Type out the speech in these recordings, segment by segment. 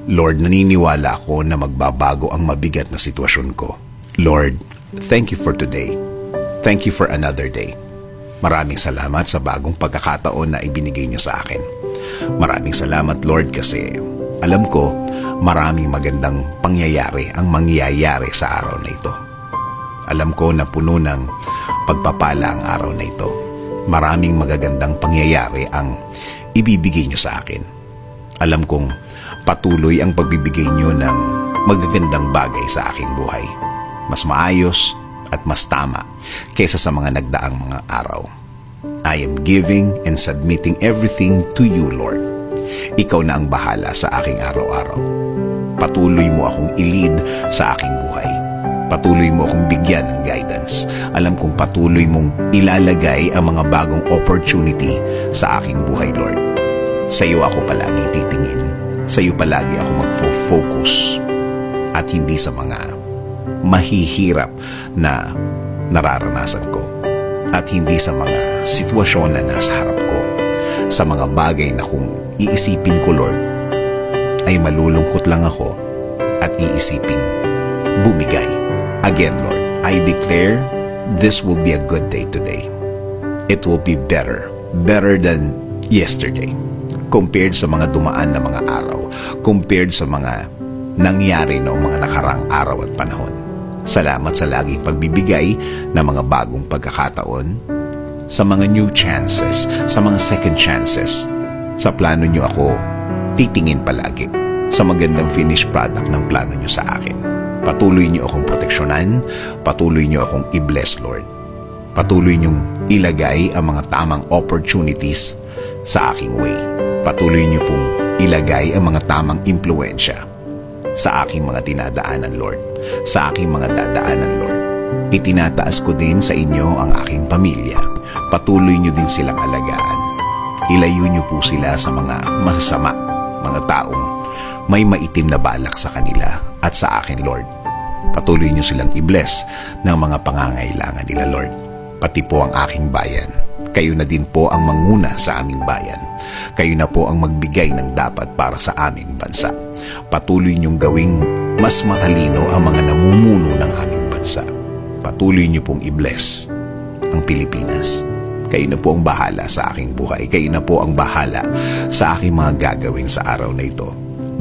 Lord, naniniwala ako na magbabago ang mabigat na sitwasyon ko. Lord, thank you for today. Thank you for another day. Maraming salamat sa bagong pagkakataon na ibinigay niyo sa akin. Maraming salamat, Lord, kasi alam ko maraming magandang pangyayari ang mangyayari sa araw na ito. Alam ko na puno ng pagpapala ang araw na ito. Maraming magagandang pangyayari ang ibibigay niyo sa akin. Alam kong patuloy ang pagbibigay niyo ng magagandang bagay sa aking buhay. Mas maayos at mas tama kaysa sa mga nagdaang mga araw. I am giving and submitting everything to you, Lord. Ikaw na ang bahala sa aking araw-araw. Patuloy mo akong i-lead sa aking buhay. Patuloy mo akong bigyan ng guidance. Alam kong patuloy mong ilalagay ang mga bagong opportunity sa aking buhay, Lord. Sa iyo ako palagi titingin. Sa iyo palagi ako magfo-focus. At hindi sa mga mahihirap na nararanasan ko. At hindi sa mga sitwasyon na nasa harap ko. Sa mga bagay na kung iisipin ko, Lord, ay malulungkot lang ako at iisipin bumigay. Again, Lord, I declare this will be a good day today. It will be better than yesterday. Compared sa mga dumaan na mga araw, compared sa mga nangyari noong mga nakarang araw at panahon. Salamat sa laging pagbibigay ng mga bagong pagkakataon, sa mga new chances, sa mga second chances. Sa plano niyo ako titingin palagi, sa magandang finished product ng plano niyo sa akin. Patuloy niyo akong proteksyonan, patuloy niyo akong i-bless, Lord. Patuloy niyong ilagay ang mga tamang opportunities sa aking way. Patuloy niyo pong ilagay ang mga tamang impluensya sa aking mga dinadaanan, Lord. Sa aking mga dadaanan, Lord. Itinataas ko din sa inyo ang aking pamilya. Patuloy niyo din silang alagaan. Ilayo niyo po sila sa mga masasama, mga taong may maitim na balak sa kanila at sa akin, Lord. Patuloy niyo silang i-bless ng mga pangangailangan nila, Lord. Pati po ang aking bayan. Kayo na din po ang manguna sa aming bayan. Kayo na po ang magbigay ng dapat para sa aming bansa. Patuloy niyong gawing mas matalino ang mga namumuno ng aming bansa. Patuloy niyo pong i-bless ang Pilipinas. Kayo na po ang bahala sa aking buhay. Kayo na po ang bahala sa aking mga gagawin sa araw na ito.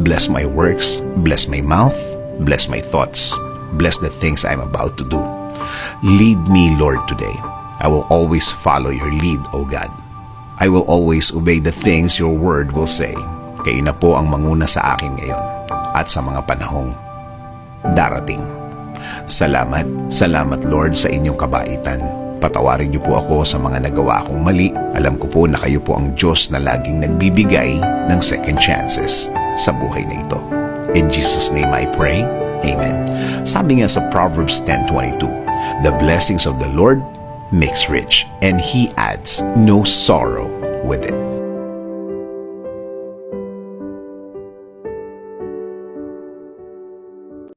Bless my works, bless my mouth, bless my thoughts, bless the things I'm about to do. Lead me, Lord, today. I will always follow your lead, O God. I will always obey the things your word will say. Kayo na po ang manguna sa akin ngayon at sa mga panahong darating. Salamat, salamat, Lord, sa inyong kabaitan. Patawarin niyo po ako sa mga nagawa akong mali. Alam ko po na kayo po ang Diyos na laging nagbibigay ng second chances sa buhay na ito. In Jesus' name I pray. Amen. Sabi nga sa Proverbs 10:22, the blessings of the Lord makes rich, and He adds no sorrow with it.